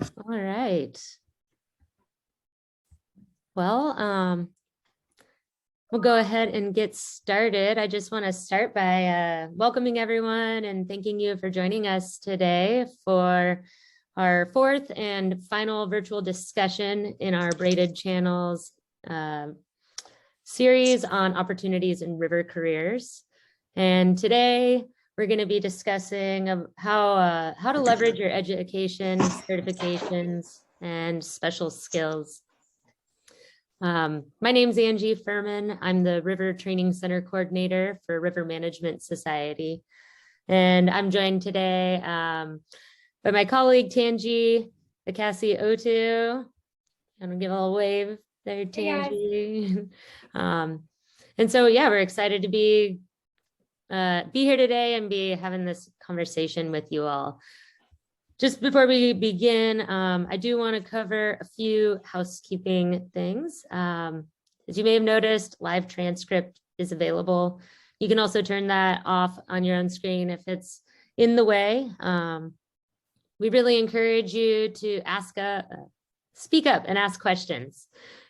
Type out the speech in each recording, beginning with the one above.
All right. Well, we'll go ahead and get started. I just want to start by welcoming everyone and thanking you for joining us today for our fourth and final virtual discussion in our Braided Channels series on opportunities in river careers. And today we're going to be discussing how to leverage your education, certifications, and special skills. My name's Angie Furman. I'm the River Training Center Coordinator for River Management Society. And I'm joined today by my colleague, Tanji Akasi Otu. I'm gonna give a little wave there, Tanji. And so, yeah, we're excited to be here today and be having this conversation with you all. Just before we begin, I do want to cover a few housekeeping things. As you may have noticed, live transcript is available. You can also turn that off on your own screen if it's in the way. We really encourage you to speak up and ask questions.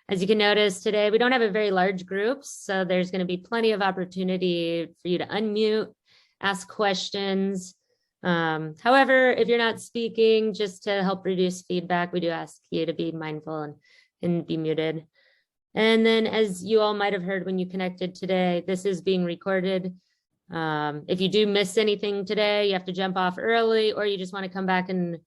As you can notice today, we don't have a very large group, so there's going to be plenty of opportunity for you to unmute, ask questions. However, if you're not speaking, just to help reduce feedback, we do ask you to be mindful and be muted. And then, as you all might have heard when you connected today, this is being recorded. If you do miss anything today, you have to jump off early, or you just want to come back and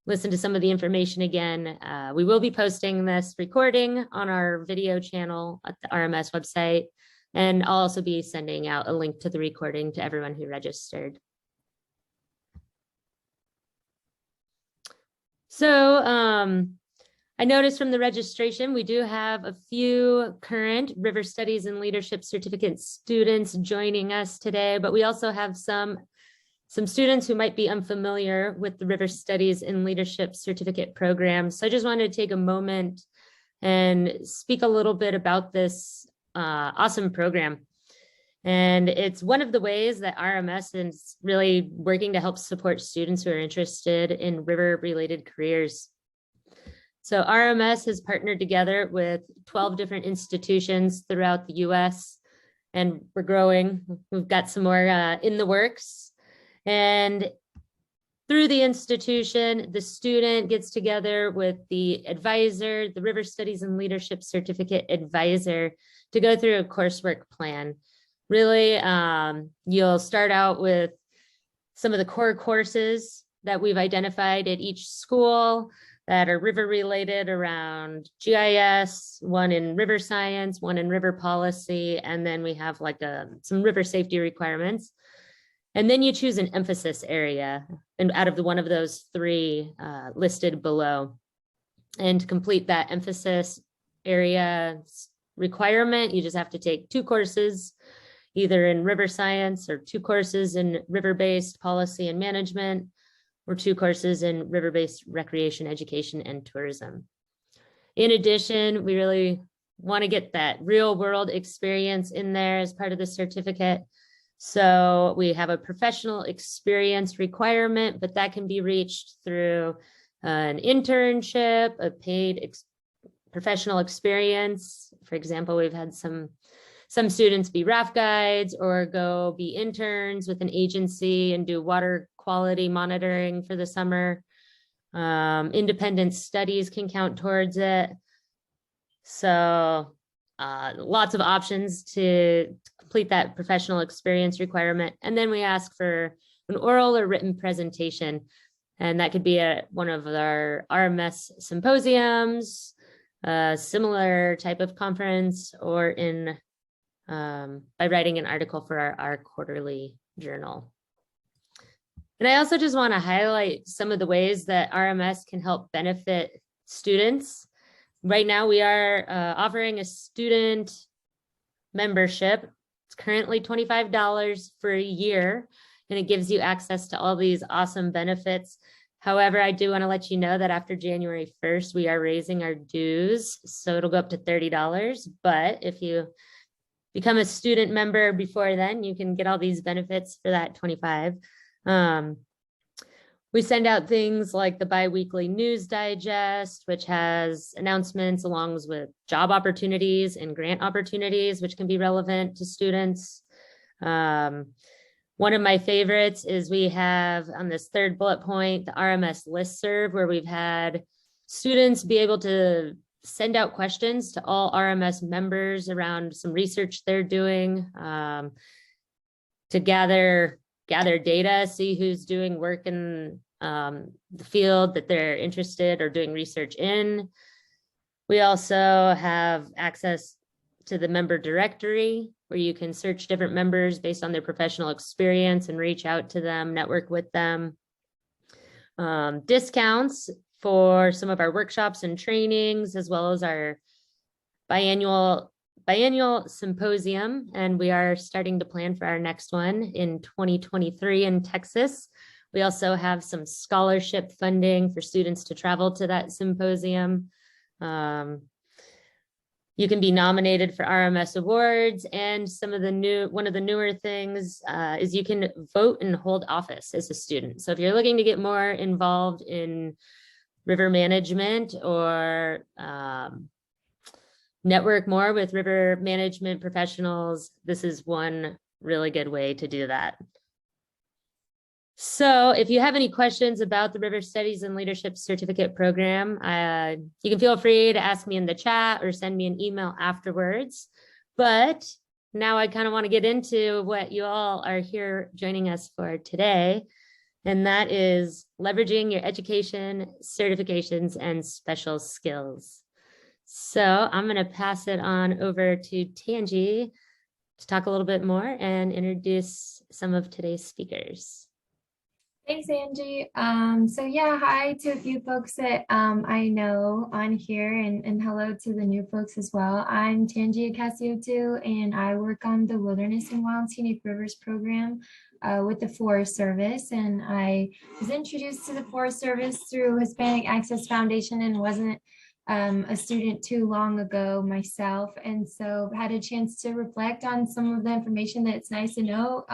listen to some of the information again. We will be posting this recording on our video channel at the RMS website, and I'll also be sending out a link to the recording to everyone who registered. So I noticed from the registration, we do have a few current River Studies and Leadership Certificate students joining us today, but we also have some students who might be unfamiliar with the River Studies and Leadership Certificate program. So I just wanted to take a moment and speak a little bit about this awesome program. And it's one of the ways that RMS is really working to help support students who are interested in river-related careers. So RMS has partnered together with 12 different institutions throughout the US, and we're growing. We've got some more in the works. And through the institution, the student gets together with the advisor, the River Studies and Leadership Certificate advisor, to go through a coursework plan. Really, you'll start out with some of the core courses that we've identified at each school that are river related around GIS, one in river science, one in river policy, and then we have like some river safety requirements. And then you choose an emphasis area and out of one of those three listed below. And to complete that emphasis area requirement, you just have to take 2 courses, either in river science or 2 courses in river-based policy and management, or 2 courses in river-based recreation, education, and tourism. In addition, we really want to get that real-world experience in there as part of the certificate. So we have a professional experience requirement, but that can be reached through an internship, a paid professional experience. For example, we've had some students be raft guides or go be interns with an agency and do water quality monitoring for the summer. Independent studies can count towards it. So lots of options to complete that professional experience requirement. And then we ask for an oral or written presentation. And that could be at one of our RMS symposiums, a similar type of conference, or by writing an article for our quarterly journal. And I also just want to highlight some of the ways that RMS can help benefit students. Right now, we are offering a student membership. It's currently $25 for a year, and it gives you access to all these awesome benefits. However, I do want to let you know that after January 1st, we are raising our dues, so it'll go up to $30. But if you become a student member before then, you can get all these benefits for that $25. We send out things like the biweekly news digest, which has announcements along with job opportunities and grant opportunities, which can be relevant to students. One of my favorites is we have on this third bullet point, the RMS listserv, where we've had students be able to send out questions to all RMS members around some research they're doing, to gather data, see who's doing work in the field that they're interested or doing research in. We also have access to the member directory, where you can search different members based on their professional experience and reach out to them, network with them. Discounts for some of our workshops and trainings, as well as our biannual symposium. And we are starting to plan for our next one in 2023 in Texas. We also have some scholarship funding for students to travel to that symposium. You can be nominated for RMS awards, and one of the newer things is you can vote and hold office as a student. So if you're looking to get more involved in river management or network more with river management professionals, this is one really good way to do that. So if you have any questions about the River Studies and Leadership Certificate Program, you can feel free to ask me in the chat or send me an email afterwards. But now I kind of want to get into what you all are here joining us for today, and that is leveraging your education, certifications, and special skills. So I'm going to pass it on over to Tanji to talk a little bit more and introduce some of today's speakers. Thanks, Angie. So yeah, hi to a few folks that I know on here, and hello to the new folks as well. I'm Tanji Acasiotu, and I work on the Wilderness and Wild Scenic Rivers program with the Forest Service. And I was introduced to the Forest Service through Hispanic Access Foundation and wasn't a student too long ago myself, and so had a chance to reflect on some of the information that's nice to know.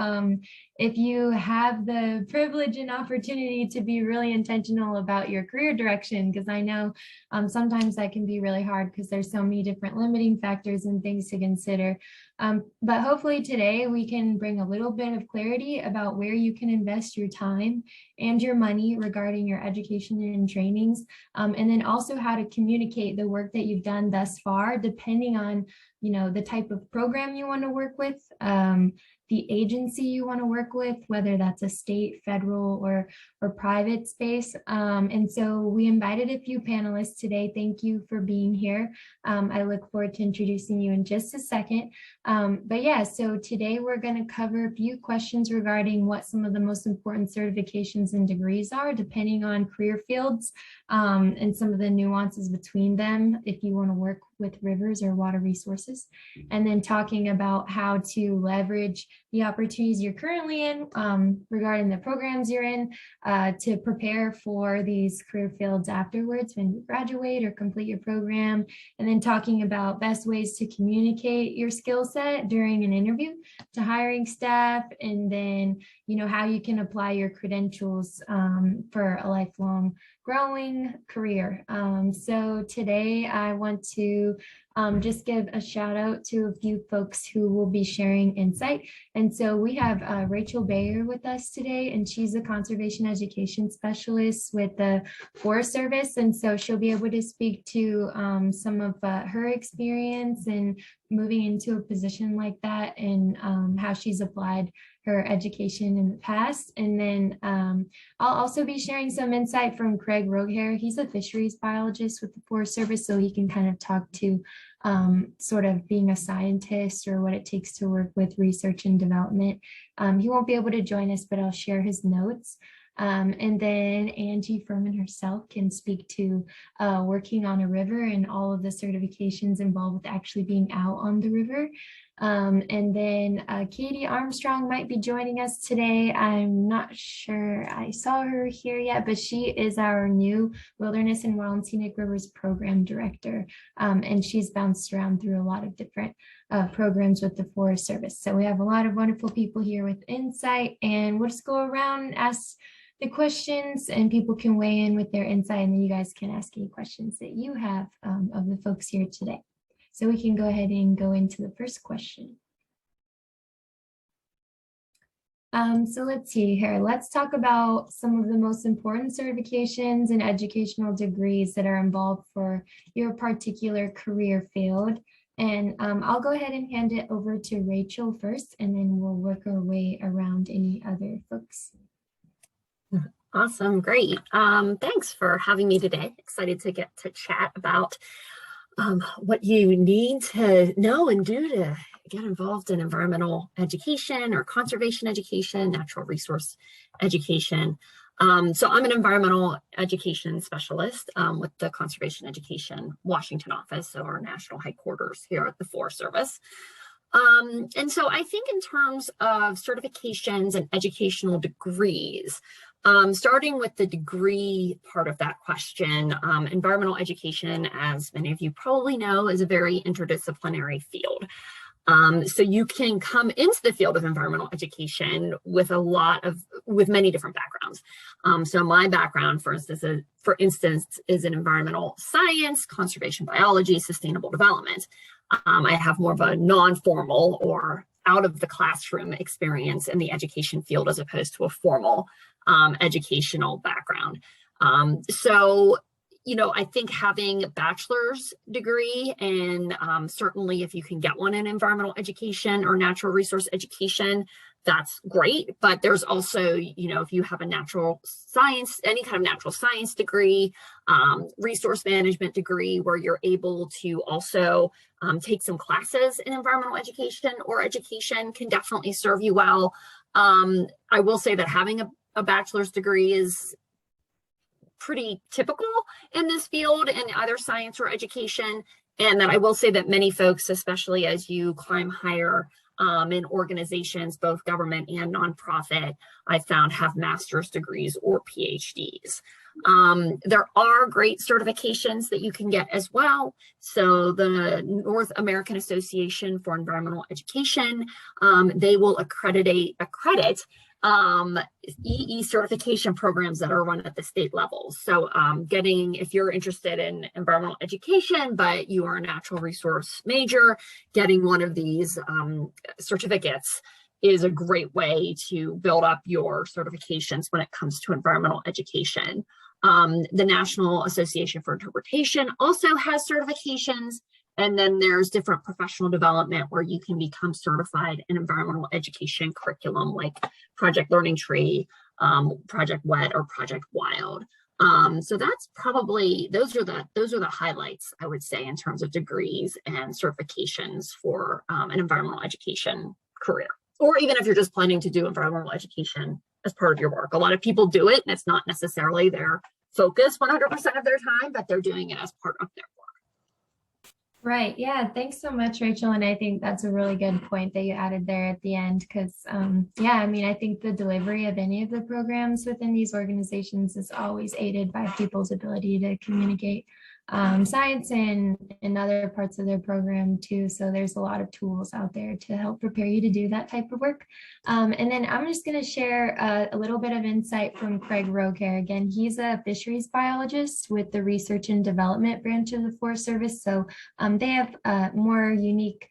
If you have the privilege and opportunity to be really intentional about your career direction, because I know sometimes that can be really hard because there's so many different limiting factors and things to consider. But hopefully today we can bring a little bit of clarity about where you can invest your time and your money regarding your education and trainings, and then also how to communicate the work that you've done thus far, depending on, you know, the type of program you want to work with, the agency you want to work with, whether that's a state, federal, or private space. And so we invited a few panelists today. Thank you for being here. I look forward to introducing you in just a second. But yeah, so today we're going to cover a few questions regarding what some of the most important certifications and degrees are, depending on career fields, and some of the nuances between them if you want to work with rivers or water resources, and then talking about how to leverage the opportunities you're currently in regarding the programs you're in to prepare for these career fields afterwards when you graduate or complete your program, and then talking about best ways to communicate your skill set during an interview to hiring staff, and then, you know, how you can apply your credentials for a lifelong growing career. So today I want to just give a shout out to a few folks who will be sharing insight. And so we have Rachel Bayer with us today, and she's a conservation education specialist with the Forest Service. And so she'll be able to speak to some of her experience and moving into a position like that, and how she's applied her education in the past. And then I'll also be sharing some insight from Craig Rogehair. He's a fisheries biologist with the Forest Service, so he can kind of talk to sort of being a scientist or what it takes to work with research and development. He won't be able to join us, but I'll share his notes. And then Angie Furman herself can speak to working on a river and all of the certifications involved with actually being out on the river. And then Katie Armstrong might be joining us today. I'm not sure I saw her here yet, but she is our new Wilderness and Wild and Scenic Rivers Program Director. And she's bounced around through a lot of different programs with the Forest Service. So we have a lot of wonderful people here with insight, and we'll just go around and ask the questions, and people can weigh in with their insight, and then you guys can ask any questions that you have of the folks here today. So we can go ahead and go into the first question. So let's see here. Let's talk about some of the most important certifications and educational degrees that are involved for your particular career field. And I'll go ahead and hand it over to Rachel first, and then we'll work our way around any other folks. Awesome, great. Thanks for having me today. Excited to get to chat about what you need to know and do to get involved in environmental education or conservation education, natural resource education. So I'm an environmental education specialist with the Conservation Education Washington office, so our national headquarters here at the Forest Service. And so I think in terms of certifications and educational degrees, starting with the degree part of that question, environmental education, as many of you probably know, is a very interdisciplinary field. So you can come into the field of environmental education with many different backgrounds. So my background, for instance, is in environmental science, conservation biology, sustainable development. I have more of a non-formal or out of the classroom experience in the education field as opposed to a formal educational background. So I think having a bachelor's degree, and certainly if you can get one in environmental education or natural resource education, that's great. But there's also, if you have a natural science, any kind of natural science degree, resource management degree, where you're able to also take some classes in environmental education or education, can definitely serve you well. I will say that having a bachelor's degree is pretty typical in this field in either science or education. And that I will say that many folks, especially as you climb higher in organizations, both government and nonprofit, I found have master's degrees or PhDs. There are great certifications that you can get as well. So the North American Association for Environmental Education, they will accredit EE certification programs that are run at the state level. So if you're interested in environmental education, but you are a natural resource major, getting one of these certificates is a great way to build up your certifications when it comes to environmental education. The National Association for Interpretation also has certifications. And then there's different professional development where you can become certified in environmental education curriculum like Project Learning Tree, Project Wet, or Project Wild. So that's probably, those are the highlights, I would say, in terms of degrees and certifications for an environmental education career. Or even if you're just planning to do environmental education as part of your work. A lot of people do it, and it's not necessarily their focus 100% of their time, but they're doing it as part of their work. Right. Yeah. Thanks so much, Rachel. And I think that's a really good point that you added there at the end, because yeah, I mean, I think the delivery of any of the programs within these organizations is always aided by people's ability to communicate science and other parts of their program too. So there's a lot of tools out there to help prepare you to do that type of work. And then I'm just going to share a little bit of insight from Craig Roker. Again, he's a fisheries biologist with the Research and Development branch of the Forest Service. So they have a more unique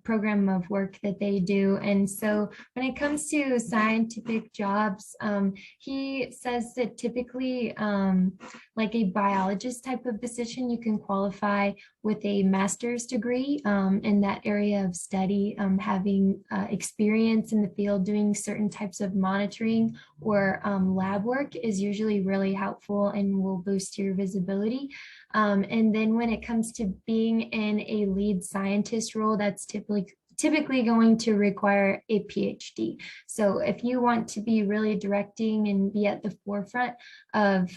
program of work that they do. And so when it comes to scientific jobs, he says that typically like a biologist type of position, you can qualify with a master's degree in that area of study, having experience in the field doing certain types of monitoring or lab work is usually really helpful and will boost your visibility. And then when it comes to being in a lead scientist role, that's typically going to require a PhD. So if you want to be really directing and be at the forefront of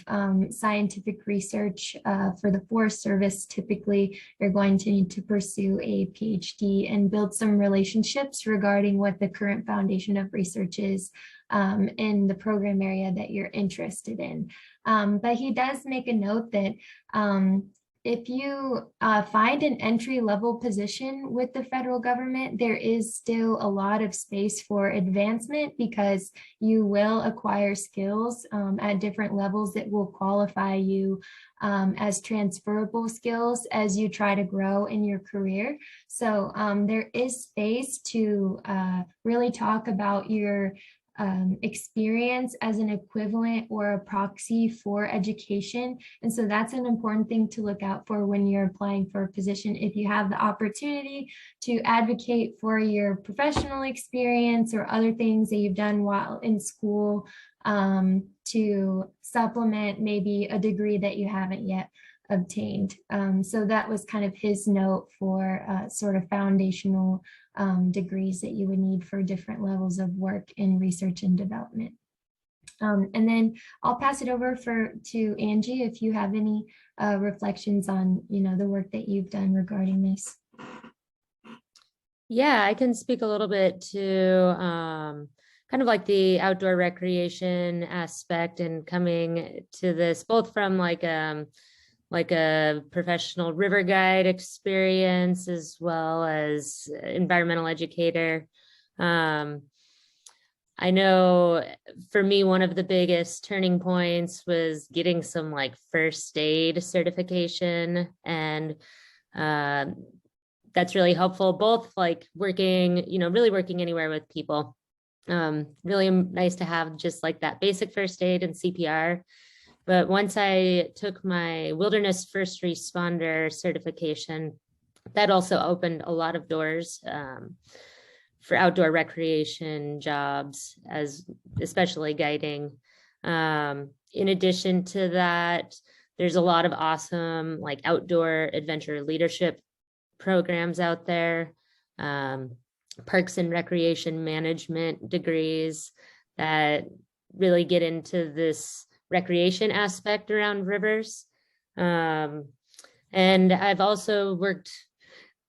scientific research for the Forest Service, typically you're going to need to pursue a PhD and build some relationships regarding what the current foundation of research is in the program area that you're interested in. But he does make a note that if you find an entry-level position with the federal government, there is still a lot of space for advancement because you will acquire skills at different levels that will qualify you as transferable skills as you try to grow in your career. So there is space to really talk about your experience as an equivalent or a proxy for education. And so that's an important thing to look out for when you're applying for a position. If you have the opportunity to advocate for your professional experience or other things that you've done while in school to supplement maybe a degree that you haven't yet obtained. So that was kind of his note for sort of foundational degrees that you would need for different levels of work in research and development. And then I'll pass it over to Angie if you have any reflections on, the work that you've done regarding this. Yeah, I can speak a little bit to kind of like the outdoor recreation aspect and coming to this both from like a professional river guide experience as well as environmental educator. I know for me, one of the biggest turning points was getting some like first aid certification, and that's really helpful, both like working, really working anywhere with people. Really nice to have just like that basic first aid and CPR. But once I took my wilderness first responder certification, that also opened a lot of doors for outdoor recreation jobs, especially guiding. In addition to that, there's a lot of awesome like outdoor adventure leadership programs out there, parks and recreation management degrees that really get into this recreation aspect around rivers. And I've also worked,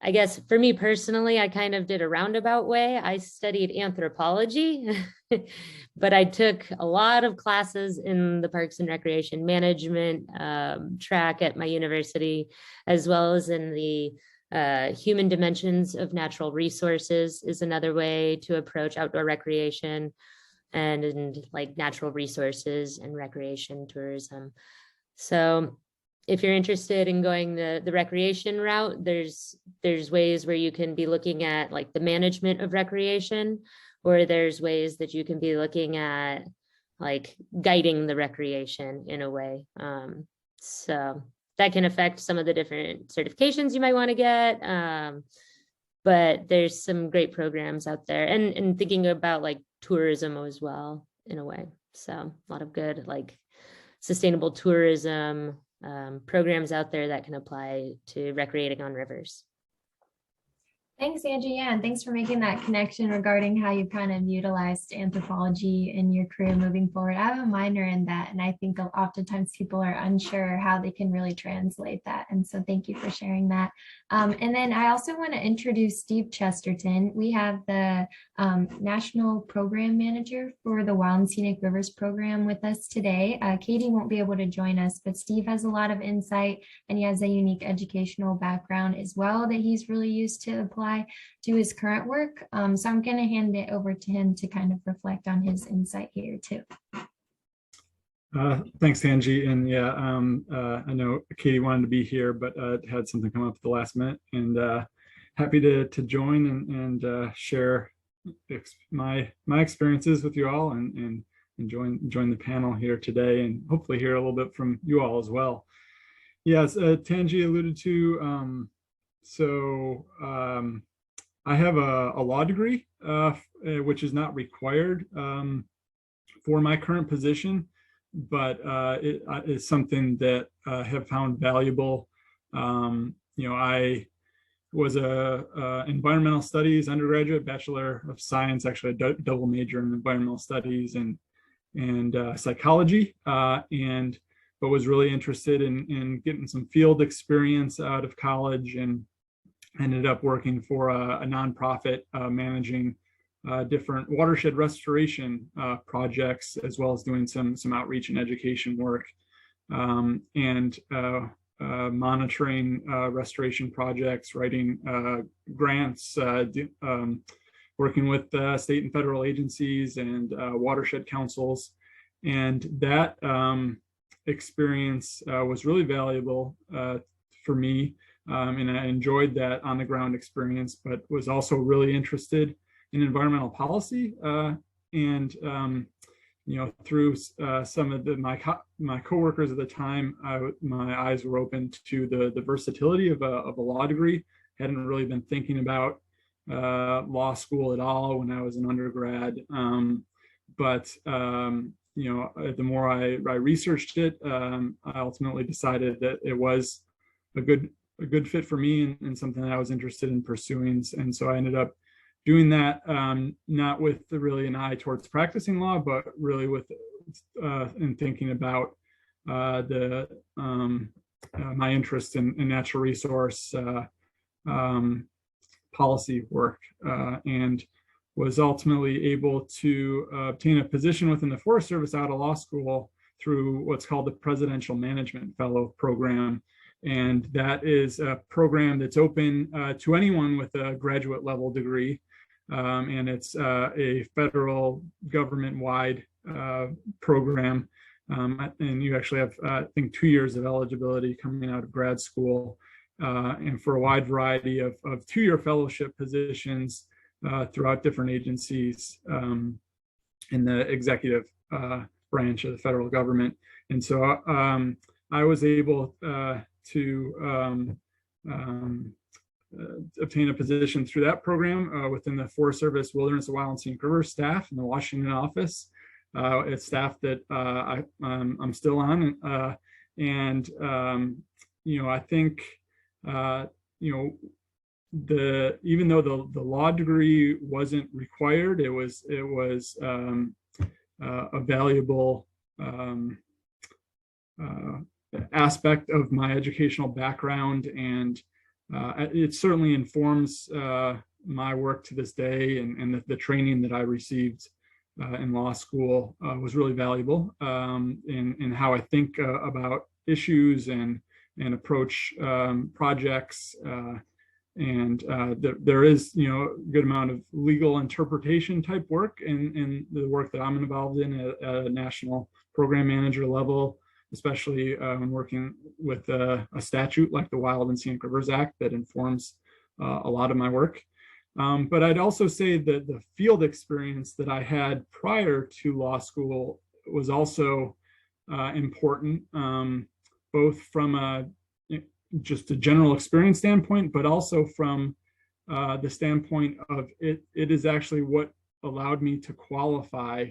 I guess for me personally, I kind of did a roundabout way. I studied anthropology, but I took a lot of classes in the parks and recreation management track at my university, as well as in the human dimensions of natural resources is another way to approach outdoor recreation and like natural resources and recreation tourism. So if you're interested in going the recreation route, there's ways where you can be looking at like the management of recreation, or there's ways that you can be looking at like guiding the recreation in a way. So that can affect some of the different certifications you might want to get. But there's some great programs out there, and thinking about like tourism as well in a way. So a lot of good like sustainable tourism programs out there that can apply to recreating on rivers. Thanks, Angie. Yeah, and thanks for making that connection regarding how you kind of utilized anthropology in your career moving forward. I have a minor in that, and I think oftentimes people are unsure how they can really translate that. And so thank you for sharing that. And then I also want to introduce Steve Chesterton. We have the National Program Manager for the Wild and Scenic Rivers Program with us today. Katie won't be able to join us, but Steve has a lot of insight, and he has a unique educational background as well that he's really used to apply to his current work. So I'm going to hand it over to him to kind of reflect on his insight here too. Thanks, Angie. And yeah, I know Katie wanted to be here, but had something come up at the last minute, and happy to join and share my experiences with you all, and join the panel here today, and hopefully hear a little bit from you all as well. Yes, Tanji alluded to, I have a law degree, which is not required for my current position, but it is something that I have found valuable. I was a environmental studies undergraduate, Bachelor of Science, actually a double major in environmental studies and psychology, but was really interested in getting some field experience out of college, and ended up working for a nonprofit managing different watershed restoration projects, as well as doing some outreach and education work. monitoring restoration projects, writing grants, working with state and federal agencies and watershed councils. And that experience was really valuable for me. And I enjoyed that on the ground experience, but was also really interested in environmental policy. Through some of my coworkers at the time, my eyes were opened to the versatility of a law degree. Hadn't really been thinking about law school at all when I was an undergrad. The more I researched it, I ultimately decided that it was a good fit for me and something that I was interested in pursuing. And so I ended up doing that, not with really an eye towards practicing law, but really with in thinking about my interest in natural resource policy work, and was ultimately able to obtain a position within the Forest Service out of law school through what's called the Presidential Management Fellow Program. And that is a program that's open to anyone with a graduate level degree. And it's a federal government-wide program. And you actually have, I think, 2 years of eligibility coming out of grad school, and for a wide variety of 2-year fellowship positions throughout different agencies in the executive branch of the federal government. And so I was able to obtain a position through that program within the Forest Service Wilderness, Wild and Scenic River staff in the Washington office. It's staff that I'm still on, and I think even though the law degree wasn't required, it was a valuable aspect of my educational background, and it certainly informs my work to this day, and the training that I received in law school was really valuable in how I think about issues and approach projects. There is a good amount of legal interpretation type work in the work that I'm involved in at a national program manager level, especially when working with a statute like the Wild and Scenic Rivers Act that informs a lot of my work. But I'd also say that the field experience that I had prior to law school was also important, both from just a general experience standpoint, but also from the standpoint of it is actually what allowed me to qualify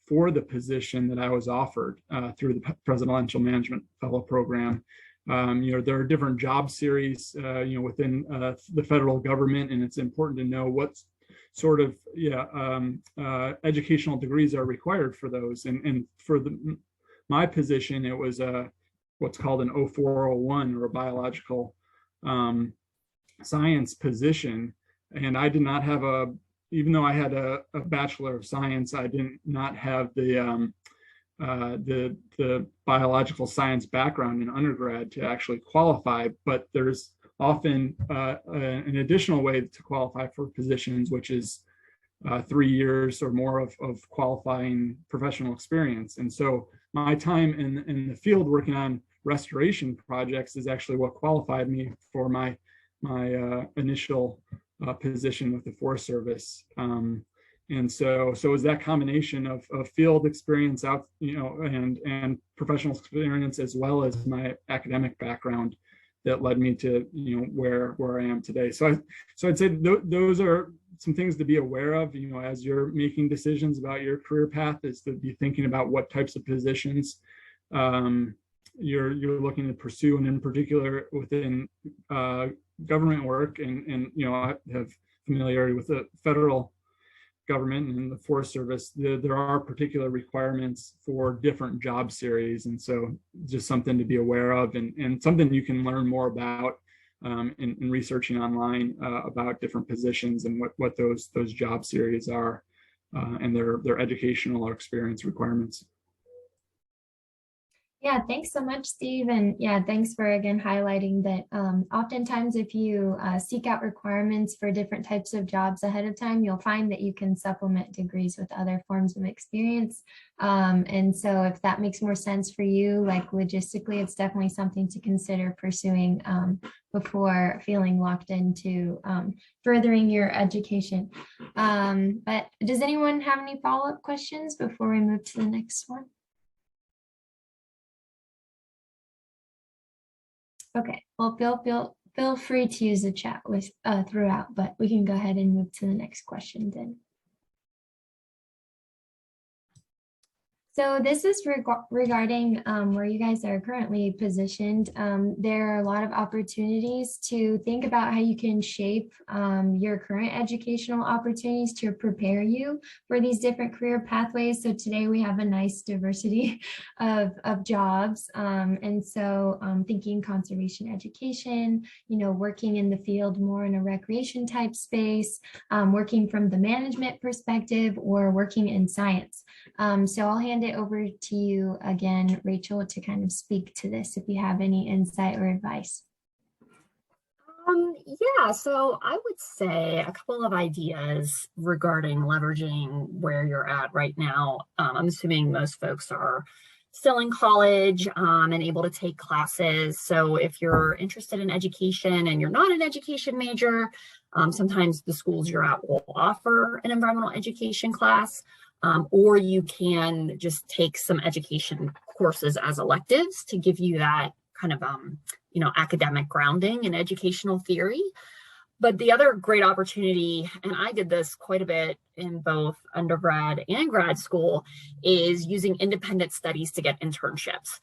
for the position that I was offered through the Presidential Management Fellow Program. There are different job series, within the federal government, and it's important to know what sort of educational degrees are required for those. And for my position, it was what's called an 0401, or a biological science position. And I did not have even though I had a Bachelor of Science, I did not have the biological science background in undergrad to actually qualify. But there's often an additional way to qualify for positions, which is 3 years or more of qualifying professional experience. And so my time in the field working on restoration projects is actually what qualified me for my initial position with the Forest Service. And so it was that combination of field experience out, and professional experience, as well as my academic background, that led me to where I am today. So I'd say those are some things to be aware of, as you're making decisions about your career path, is to be thinking about what types of positions you're looking to pursue, and in particular within government work, and I have familiarity with the federal government and the Forest Service. There are particular requirements for different job series, and so just something to be aware of, and something you can learn more about in researching online about different positions and what those job series are, and their educational or experience requirements. Yeah, thanks so much, Steve. And yeah, thanks for again highlighting that oftentimes if you seek out requirements for different types of jobs ahead of time, you'll find that you can supplement degrees with other forms of experience. And so if that makes more sense for you, like logistically, it's definitely something to consider pursuing before feeling locked into furthering your education. But does anyone have any follow-up questions before we move to the next one? Okay, well, feel free to use the chat with throughout, but we can go ahead and move to the next question then. So this is regarding where you guys are currently positioned. There are a lot of opportunities to think about how you can shape your current educational opportunities to prepare you for these different career pathways. So today we have a nice diversity of jobs. And so thinking conservation education, working in the field more in a recreation type space, working from the management perspective, or working in science. So I'll hand it over to you again, Rachel, to kind of speak to this if you have any insight or advice. Yeah, so I would say a couple of ideas regarding leveraging where you're at right now. I'm assuming most folks are still in college and able to take classes. So if you're interested in education and you're not an education major, sometimes the schools you're at will offer an environmental education class. Or you can just take some education courses as electives to give you that kind of, academic grounding in educational theory. But the other great opportunity, and I did this quite a bit in both undergrad and grad school, is using independent studies to get internships.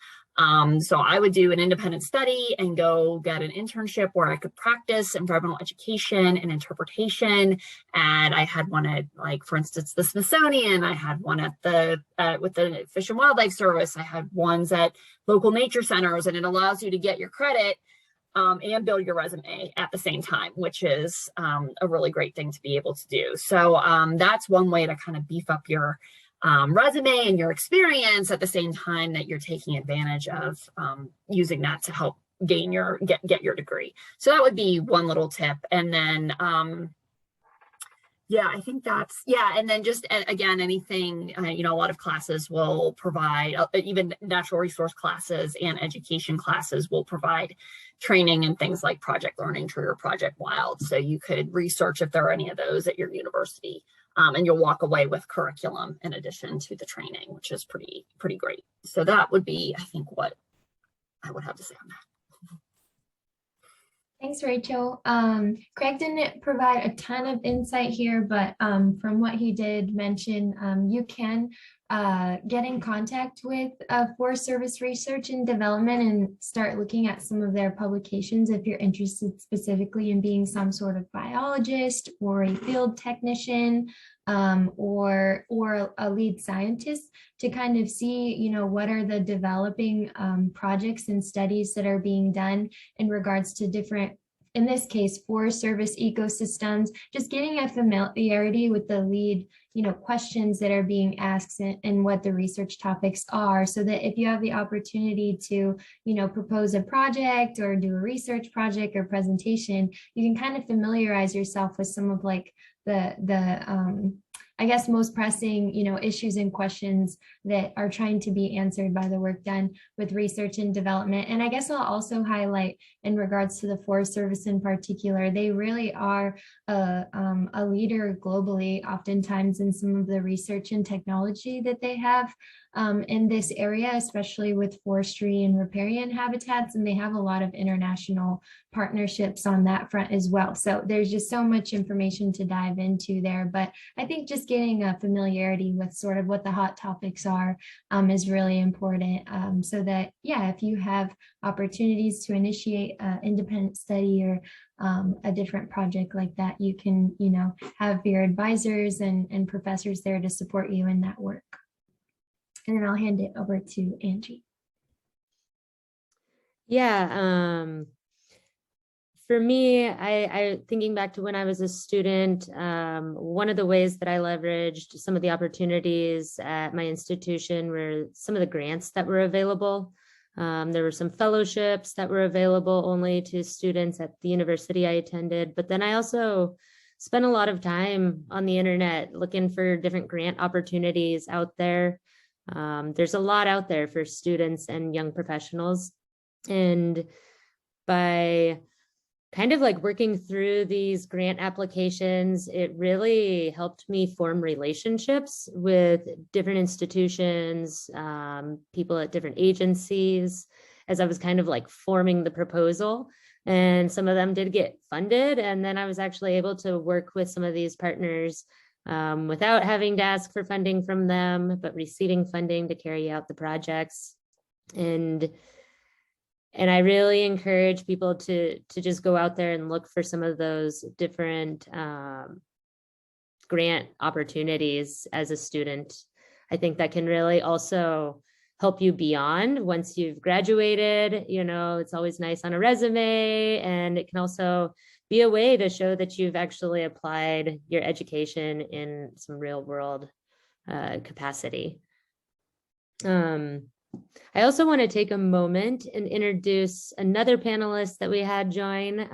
So I would do an independent study and go get an internship where I could practice environmental education and interpretation. And I had one at, like, for instance, the Smithsonian. I had one at with the Fish and Wildlife Service. I had ones at local nature centers, and it allows you to get your credit and build your resume at the same time, which is a really great thing to be able to do. So that's one way to kind of beef up your resume and your experience at the same time that you're taking advantage of using that to help gain get your degree. So that would be one little tip. And then yeah, I think that's, and then just, again, anything, a lot of classes will provide, even natural resource classes and education classes will provide training in things like Project Learning Tree or Project Wild. So you could research if there are any of those at your university, and you'll walk away with curriculum in addition to the training, which is pretty great. So that would be, I think, what I would have to say on that. Thanks, Rachel. Craig didn't provide a ton of insight here, but from what he did mention, you can get in contact with Forest Service Research and Development and start looking at some of their publications if you're interested specifically in being some sort of biologist or a field technician or a lead scientist, to kind of see, what are the developing projects and studies that are being done in regards to different, in this case, Forest Service ecosystems, just getting a familiarity with the lead, questions that are being asked and what the research topics are, so that if you have the opportunity to, propose a project or do a research project or presentation, you can kind of familiarize yourself with some of like the I guess most pressing, issues and questions that are trying to be answered by the work done with research and development. And I guess I'll also highlight in regards to the Forest Service in particular, they really are a leader globally, oftentimes in some of the research and technology that they have in this area, especially with forestry and riparian habitats. And they have a lot of international partnerships on that front as well. So there's just so much information to dive into there. But I think just getting a familiarity with sort of what the hot topics are is really important, so that, if you have opportunities to initiate an independent study or a different project like that, you can, have your advisors and professors there to support you in that work. And then I'll hand it over to Angie. Yeah. For me, I thinking back to when I was a student, one of the ways that I leveraged some of the opportunities at my institution were some of the grants that were available. There were some fellowships that were available only to students at the university I attended, but then I also spent a lot of time on the internet looking for different grant opportunities out there. There's a lot out there for students and young professionals. And by kind of like working through these grant applications, it really helped me form relationships with different institutions, people at different agencies, as I was kind of like forming the proposal. And some of them did get funded. And then I was actually able to work with some of these partners without having to ask for funding from them, but receiving funding to carry out the projects. And I really encourage people to just go out there and look for some of those different grant opportunities as a student. I think that can really also help you beyond once you've graduated. You know, it's always nice on a resume, and it can also be a way to show that you've actually applied your education in some real world capacity. I also want to take a moment and introduce another panelist that we had join.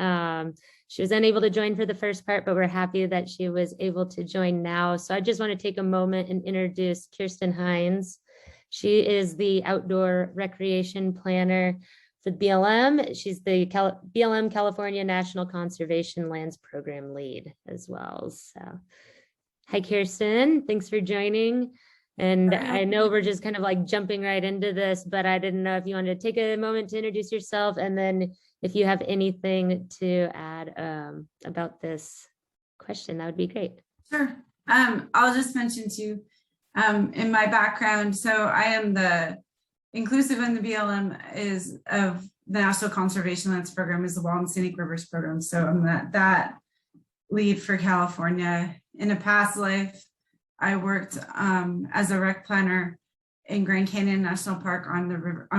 She was unable to join for the first part, but we're happy that she was able to join now. So I just want to take a moment and introduce Kirsten Hines. She is the outdoor recreation planner for BLM. She's the BLM California National Conservation Lands Program lead as well. So hi, Kirsten. Thanks for joining. And I know we're just kind of like jumping right into this, but I didn't know if you wanted to take a moment to introduce yourself, and then if you have anything to add about this question, that would be great. Sure. I'll just mention too, in my background, so I am the inclusive in the BLM is of the National Conservation Lands Program is the Wild and Scenic Rivers Program. So I'm that lead for California. In a past life, I worked as a rec planner in Grand Canyon National Park on river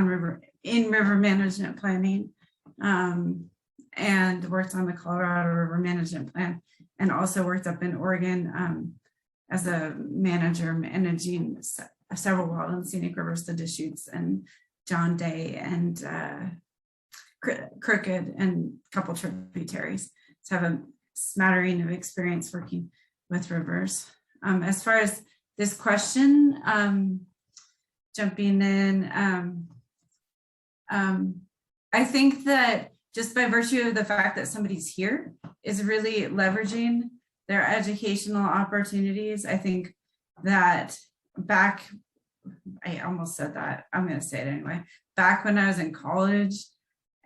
management planning, and worked on the Colorado River Management Plan, and also worked up in Oregon as a manager managing several wild and scenic rivers, the Deschutes and John Day and Crooked and a couple tributaries. So I have a smattering of experience working with rivers. As far as this question, jumping in, I think that just by virtue of the fact that somebody's here is really leveraging their educational opportunities. I think that I almost said that, I'm going to say it anyway. Back when I was in college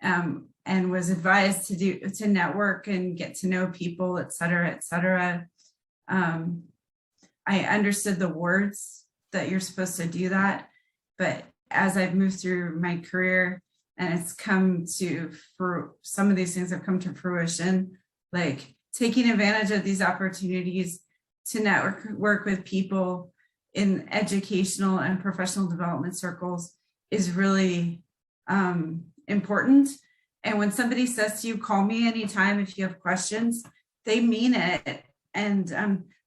and was advised to network and get to know people, et cetera, I understood the words that you're supposed to do that. But as I've moved through my career and it's come to, for some of these things have come to fruition, like taking advantage of these opportunities to work with people in educational and professional development circles is really important. And when somebody says to you, call me anytime if you have questions, they mean it. And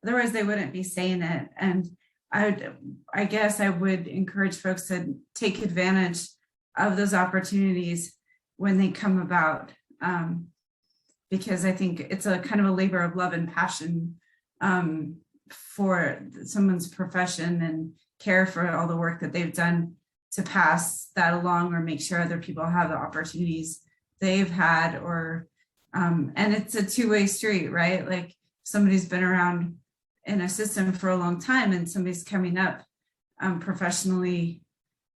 otherwise they wouldn't be saying it. And I guess I would encourage folks to take advantage of those opportunities when they come about, because I think it's a kind of a labor of love and passion for someone's profession, and care for all the work that they've done to pass that along or make sure other people have the opportunities they've had, or and it's a two-way street, right? Like somebody's been around in a system for a long time and somebody's coming up professionally.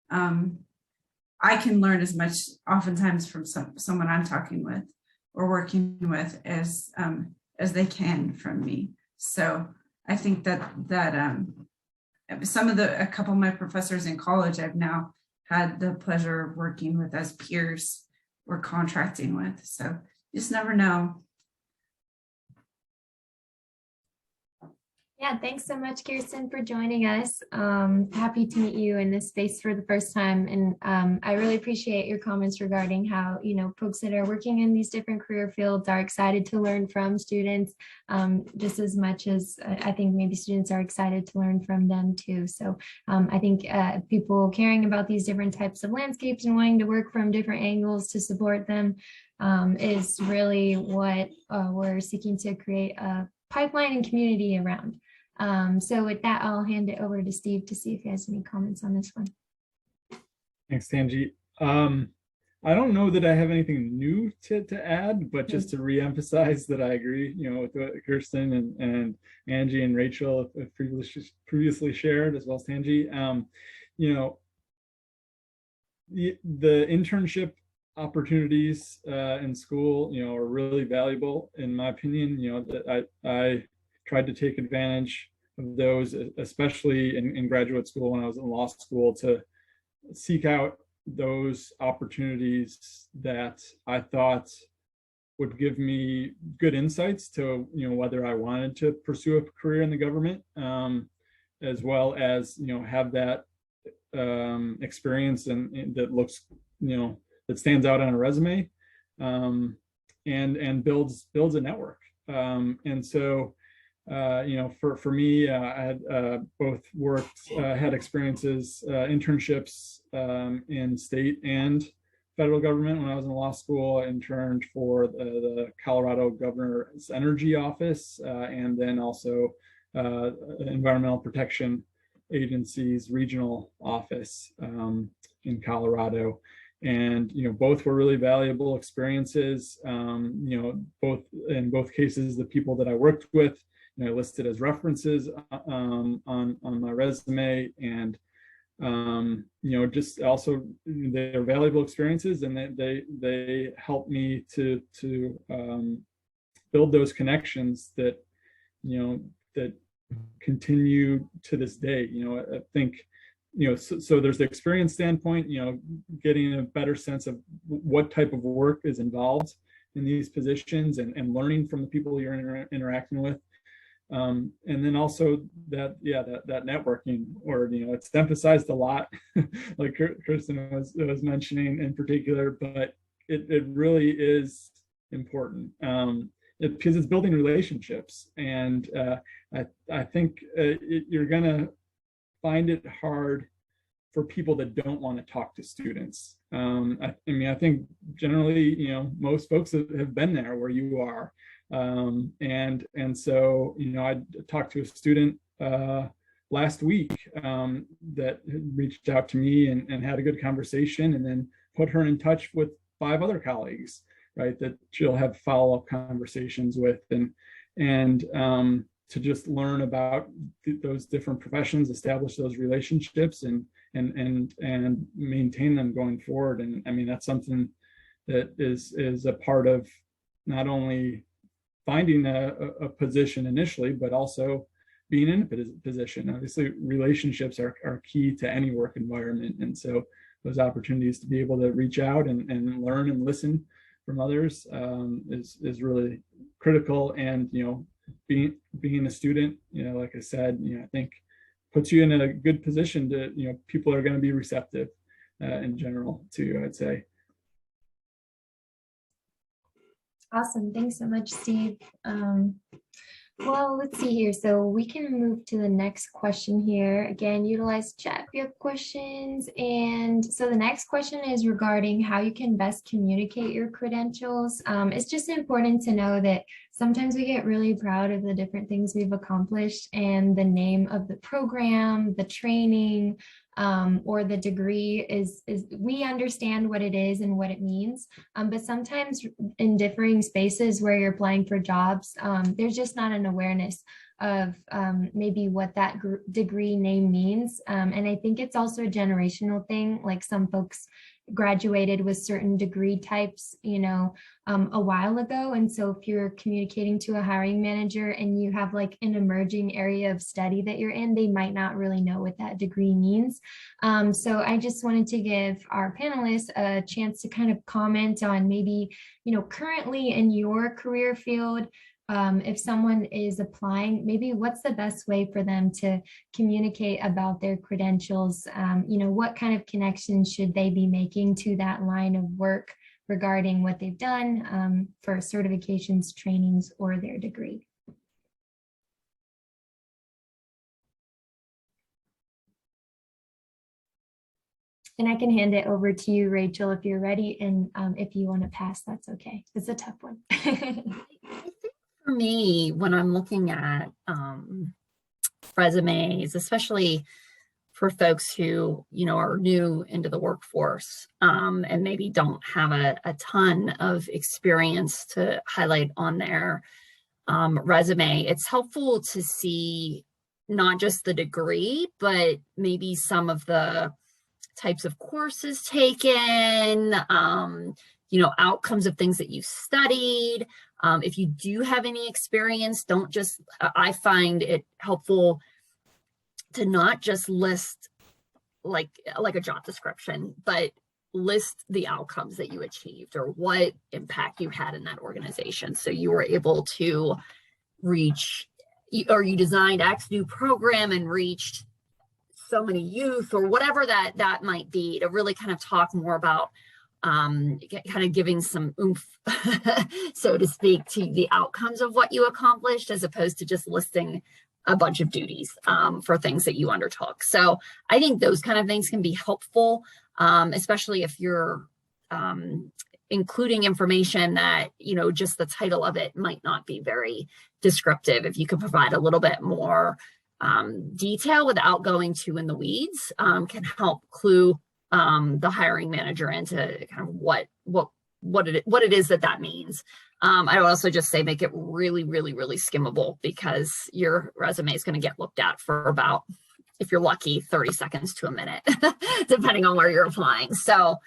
I can learn as much oftentimes from someone I'm talking with or working with as they can from me. So I think that a couple of my professors in college I've now had the pleasure of working with as peers or contracting with. So you just never know. Yeah, thanks so much, Kirsten, for joining us. Happy to meet you in this space for the first time. And I really appreciate your comments regarding how, folks that are working in these different career fields are excited to learn from students, just as much as I think maybe students are excited to learn from them too. So I think people caring about these different types of landscapes and wanting to work from different angles to support them is really what we're seeking to create a pipeline and community around. So with that, I'll hand it over to Steve to see if he has any comments on this one. Thanks, Tanji. I don't know that I have anything new to add, but just to reemphasize that I agree, with what Kirsten and Angie and Rachel have previously shared, as well as Tanji. The internship opportunities in school, are really valuable in my opinion. That I tried to take advantage of those, especially in graduate school when I was in law school, to seek out those opportunities that I thought would give me good insights to, whether I wanted to pursue a career in the government, as well as, have that experience and that looks, that stands out on a resume, and builds a network. And so, for me, I had both had experiences, internships in state and federal government. When I was in law school, I interned for the Colorado Governor's Energy Office, and then also Environmental Protection Agency's regional office in Colorado. And both were really valuable experiences. In both cases, the people that I worked with, listed as references on my resume, and just also they're valuable experiences, and they help me to build those connections that that continue to this day. I think so there's the experience standpoint, getting a better sense of what type of work is involved in these positions, and learning from the people you're interacting with. And then also that networking, or it's emphasized a lot, like Kristen was mentioning in particular, but it really is important, because it's building relationships. And I think you're gonna find it hard for people that don't want to talk to students. I think generally, most folks have been there where you are. And so, I talked to a student last week that reached out to me and had a good conversation, and then put her in touch with 5 other colleagues, right, that she'll have follow-up conversations with, and to just learn about those different professions, establish those relationships, and maintain them going forward. And that's something that is a part of not only finding a position initially, but also being in a position. Obviously, relationships are key to any work environment. And so those opportunities to be able to reach out and learn and listen from others is really critical. And, being a student, like I said, I think puts you in a good position to, people are going to be receptive in general too, I'd say. Awesome. Thanks so much, Steve. Well, let's see here. So we can move to the next question here. Again, utilize chat if you have questions. And so the next question is regarding how you can best communicate your credentials. It's just important to know that sometimes we get really proud of the different things we've accomplished, and the name of the program, the training, or the degree is we understand what it is and what it means, but sometimes in differing spaces where you're applying for jobs, there's just not an awareness of maybe what that degree name means, and I think it's also a generational thing. Like, some folks graduated with certain degree types, a while ago. And so if you're communicating to a hiring manager and you have like an emerging area of study that you're in, they might not really know what that degree means. So I just wanted to give our panelists a chance to kind of comment on maybe, currently in your career field, if someone is applying, maybe what's the best way for them to communicate about their credentials? What kind of connections should they be making to that line of work regarding what they've done for certifications, trainings, or their degree? And I can hand it over to you, Rachel, if you're ready. And if you want to pass, that's okay. It's a tough one. For me, when I'm looking at resumes, especially for folks who, are new into the workforce and maybe don't have a ton of experience to highlight on their resume, it's helpful to see not just the degree, but maybe some of the types of courses taken, outcomes of things that you've studied. If you do have any experience, don't just, I find it helpful to not just list like a job description, but list the outcomes that you achieved or what impact you had in that organization. So you were able to reach, or you designed X new program and reached so many youth, or whatever that might be, to really kind of talk more about kind of giving some oomph, so to speak, to the outcomes of what you accomplished, as opposed to just listing a bunch of duties for things that you undertook. So I think those kind of things can be helpful, especially if you're including information that, just the title of it might not be very descriptive. If you could provide a little bit more detail without going too in the weeds, can help clue the hiring manager into kind of what it is that means. I would also just say make it really, really, really skimmable, because your resume is going to get looked at for about, if you're lucky, 30 seconds to a minute, depending on where you're applying. So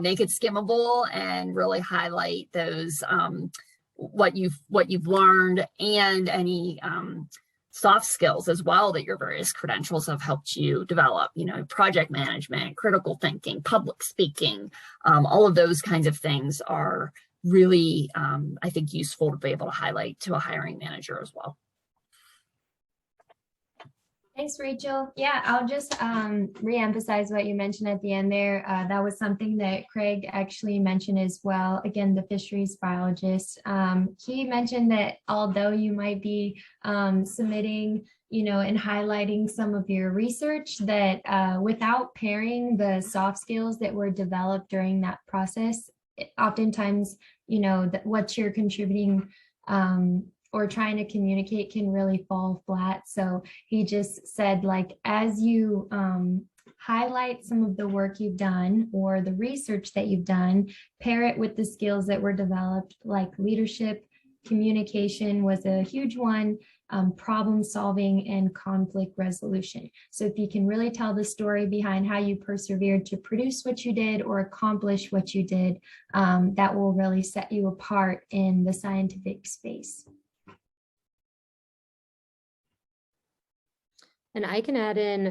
make it skimmable and really highlight those what you've learned, and any soft skills as well that your various credentials have helped you develop, project management, critical thinking, public speaking, all of those kinds of things are really, I think, useful to be able to highlight to a hiring manager as well. Thanks, Rachel. Yeah, I'll just re-emphasize what you mentioned at the end there. That was something that Craig actually mentioned as well. Again, the fisheries biologist. He mentioned that although you might be submitting, and highlighting some of your research, that without pairing the soft skills that were developed during that process, oftentimes, what you're contributing or trying to communicate can really fall flat. So he just said, like, as you highlight some of the work you've done or the research that you've done, pair it with the skills that were developed, like leadership, communication was a huge one, problem solving, and conflict resolution. So if you can really tell the story behind how you persevered to produce what you did or accomplish what you did, that will really set you apart in the scientific space. And I can add in,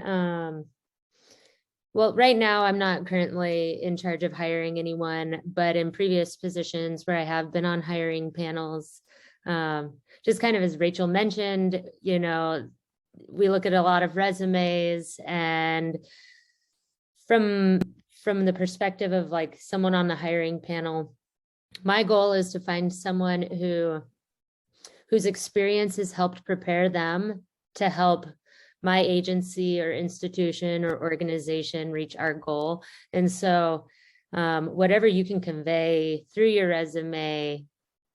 well, right now I'm not currently in charge of hiring anyone, but in previous positions where I have been on hiring panels, just kind of as Rachel mentioned, we look at a lot of resumes, and from the perspective of like someone on the hiring panel, my goal is to find someone whose experience has helped prepare them to help my agency or institution or organization reach our goal. And so whatever you can convey through your resume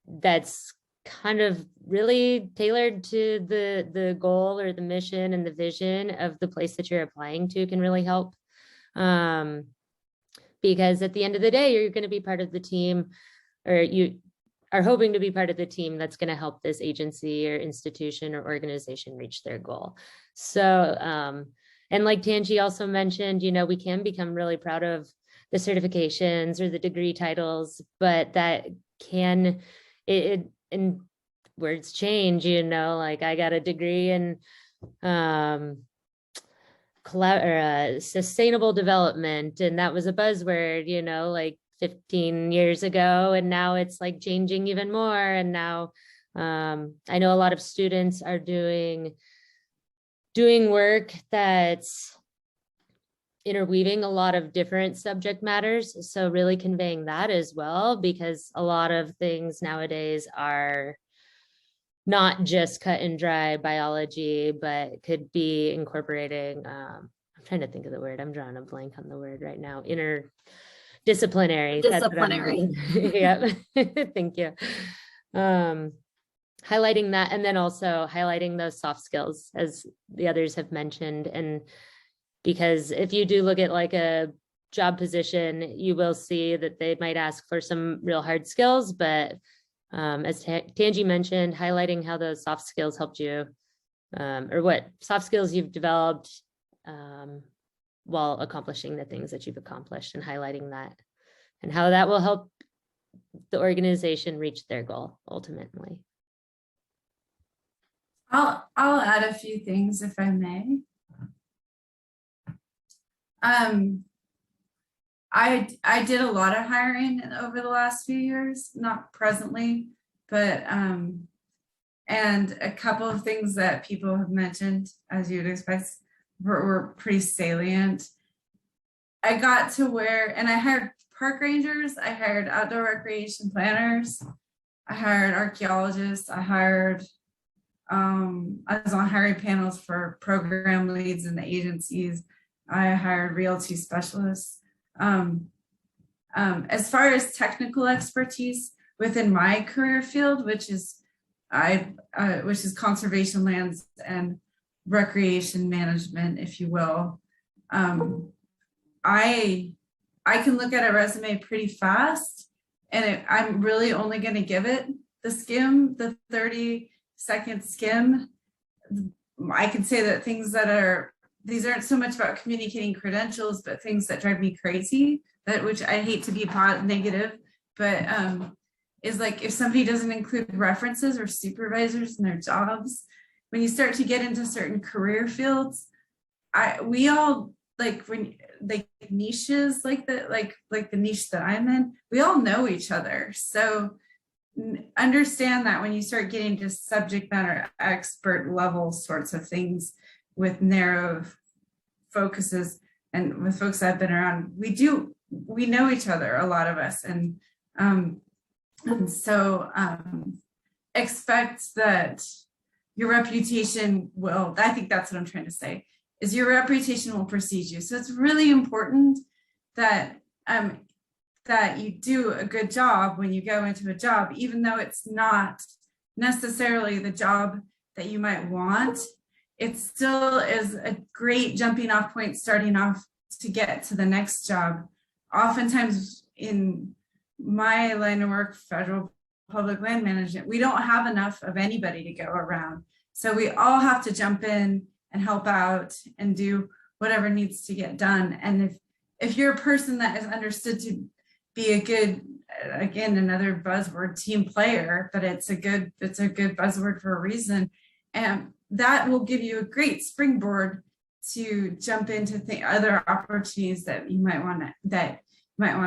that's kind of really tailored to the goal or the mission and the vision of the place that you're applying to can really help. Because at the end of the day, you're going to be part of the team, or you are hoping to be part of the team that's going to help this agency or institution or organization reach their goal. So, and like Tanji also mentioned, we can become really proud of the certifications or the degree titles, but that can, and words change, like I got a degree in sustainable development, and that was a buzzword, like 15 years ago, and now it's like changing even more. And now I know a lot of students are doing work that's interweaving a lot of different subject matters. So really conveying that as well, because a lot of things nowadays are not just cut and dry biology, but could be incorporating, I'm trying to think of the word, I'm drawing a blank on the word right now, interdisciplinary. Disciplinary. Yeah, thank you. Highlighting that, and then also highlighting those soft skills, as the others have mentioned. And because if you do look at like a job position, you will see that they might ask for some real hard skills, but as Tangi mentioned, highlighting how those soft skills helped you, or what soft skills you've developed while accomplishing the things that you've accomplished, and highlighting that and how that will help the organization reach their goal ultimately. I'll add a few things if I may. I did a lot of hiring over the last few years, not presently, but and a couple of things that people have mentioned, as you'd expect, were pretty salient. I got to where, and I hired park rangers, I hired outdoor recreation planners, I hired archaeologists, I was on hiring panels for program leads in the agencies. I hired realty specialists. As far as technical expertise within my career field, which is conservation lands and recreation management, if you will, I can look at a resume pretty fast, and I'm really only going to give it the skim, the 30-second skim. I can say that these aren't so much about communicating credentials, but things that drive me crazy, which I hate to be negative, but is like if somebody doesn't include references or supervisors in their jobs. When you start to get into certain career fields, we all niches like the niche that I'm in, we all know each other. So understand that when you start getting to subject matter expert level sorts of things with narrow focuses, and with folks I've been around, we know each other, a lot of us, and so expect that your reputation will, I think that's what I'm trying to say, is your reputation will precede you. So it's really important that that you do a good job when you go into a job, even though it's not necessarily the job that you might want. It still is a great jumping off point, starting off to get to the next job. Oftentimes in my line of work, federal public land management, we don't have enough of anybody to go around. So we all have to jump in and help out and do whatever needs to get done. And if you're a person that is understood to be a good, again, another buzzword, team player, but it's a good buzzword for a reason. And that will give you a great springboard to jump into other opportunities that you might want to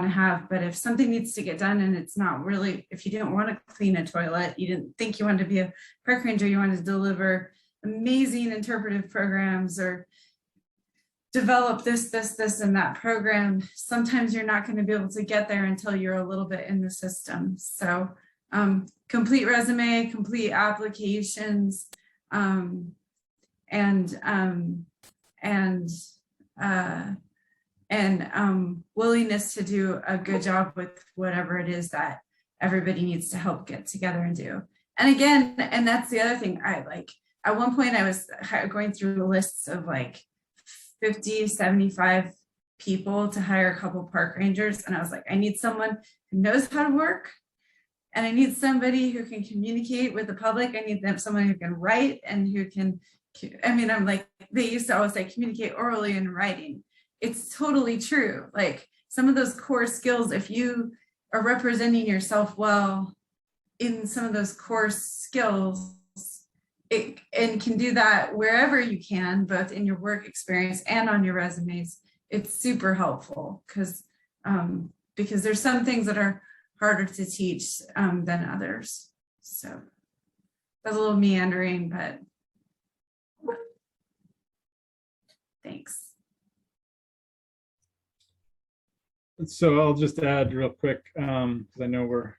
have. But if something needs to get done and it's not really, if you didn't want to clean a toilet, you didn't think you wanted to be a park ranger, you wanted to deliver amazing interpretive programs or develop this, and that program, sometimes you're not going to be able to get there until you're a little bit in the system. So complete resume, complete applications, and willingness to do a good job with whatever it is that everybody needs to help get together and do. And again, and that's the other thing, at one point I was going through lists of 50, 75 people to hire a couple park rangers. And I was like, I need someone who knows how to work. And I need somebody who can communicate with the public. I need someone who can write and who can, I'm like, they used to always say communicate orally and writing. It's totally true. Like some of those core skills, if you are representing yourself well in some of those core skills, and can do that wherever you can, both in your work experience and on your resumes, it's super helpful because there's some things that are harder to teach than others. So That was a little meandering, but thanks. So I'll just add real quick, because I know we're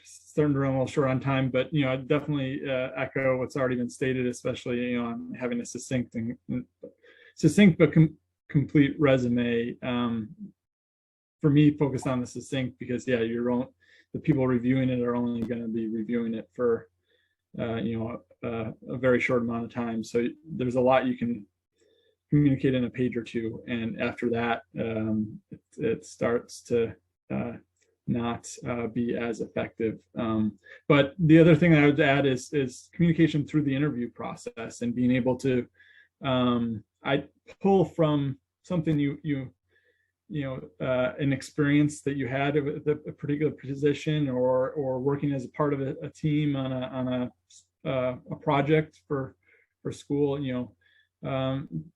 starting to run a little short on time, but I definitely echo what's already been stated, especially on having a succinct but complete resume. For me, focused on the succinct because the people reviewing it are only going to be reviewing it for a very short amount of time. So there's a lot you can communicate in a page or two, and after that it starts to not be as effective. But the other thing I would add is communication through the interview process and being able to I pull from something an experience that you had with a particular position or working as a part of a team on a project for school.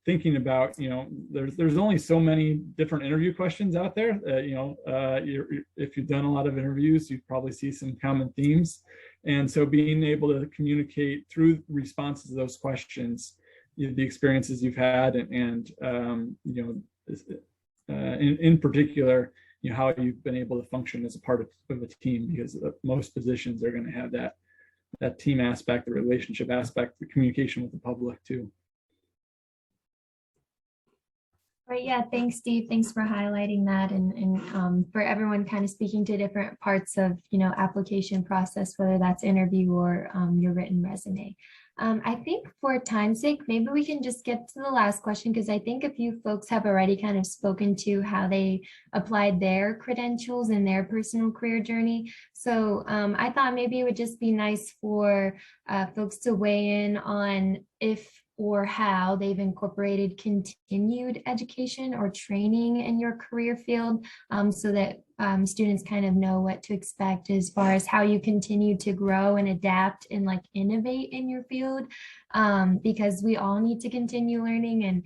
Thinking about there's only so many different interview questions out there. If you've done a lot of interviews, you probably see some common themes, and so being able to communicate through responses to those questions the experiences you've had and in particular how you've been able to function as a part of a team, because most positions are going to have that team aspect, the relationship aspect, the communication with the public too. Right. Yeah. Thanks, Steve. Thanks for highlighting that and for everyone kind of speaking to different parts of, application process, whether that's interview or your written resume. I think for time's sake, maybe we can just get to the last question, because I think a few folks have already kind of spoken to how they applied their credentials in their personal career journey. So I thought maybe it would just be nice for folks to weigh in on if or how they've incorporated continued education or training in your career field, so that students kind of know what to expect as far as how you continue to grow and adapt and innovate in your field, because we all need to continue learning. And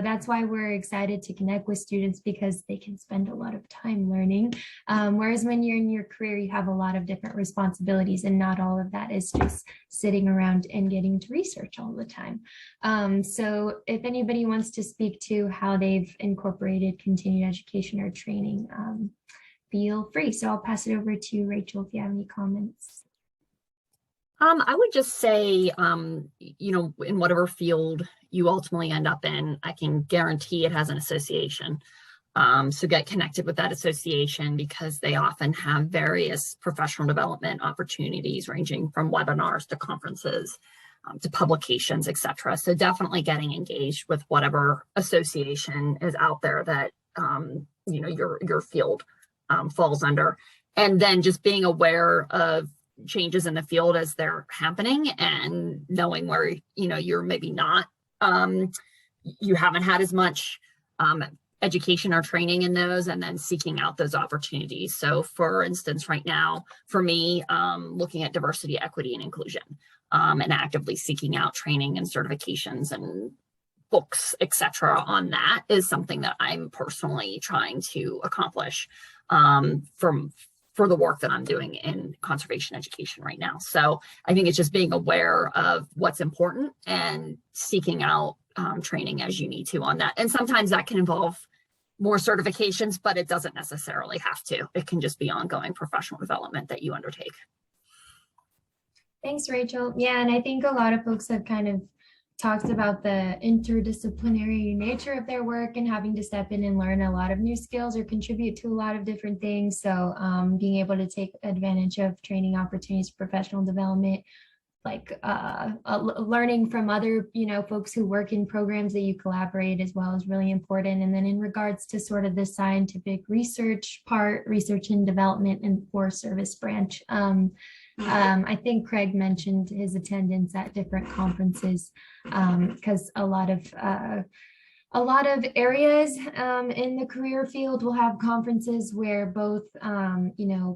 that's why we're excited to connect with students, because they can spend a lot of time learning, whereas when you're in your career you have a lot of different responsibilities, and not all of that is just sitting around and getting to research all the time. So if anybody wants to speak to how they've incorporated continued education or training, feel free. So I'll pass it over to Rachel if you have any comments. I would just say, in whatever field you ultimately end up in, I can guarantee it has an association. So get connected with that association, because they often have various professional development opportunities ranging from webinars to conferences to publications, etc. So definitely getting engaged with whatever association is out there that your field falls under, and then just being aware of changes in the field as they're happening, and knowing where you're maybe not you haven't had as much education or training in those, and then seeking out those opportunities. So for instance, right now for me, looking at diversity, equity, and inclusion, and actively seeking out training and certifications and books, etc. on that is something that I'm personally trying to accomplish for the work that I'm doing in conservation education right now. So I think it's just being aware of what's important and seeking out training as you need to on that. And sometimes that can involve more certifications, but it doesn't necessarily have to. It can just be ongoing professional development that you undertake. Thanks, Rachel. Yeah, and I think a lot of folks have kind of talked about the interdisciplinary nature of their work and having to step in and learn a lot of new skills or contribute to a lot of different things. So being able to take advantage of training opportunities, professional development, learning from other, folks who work in programs that you collaborate as well is really important. And then in regards to sort of the scientific research part, research and development and Forest Service branch, I think Craig mentioned his attendance at different conferences, because a lot of areas in the career field will have conferences where both,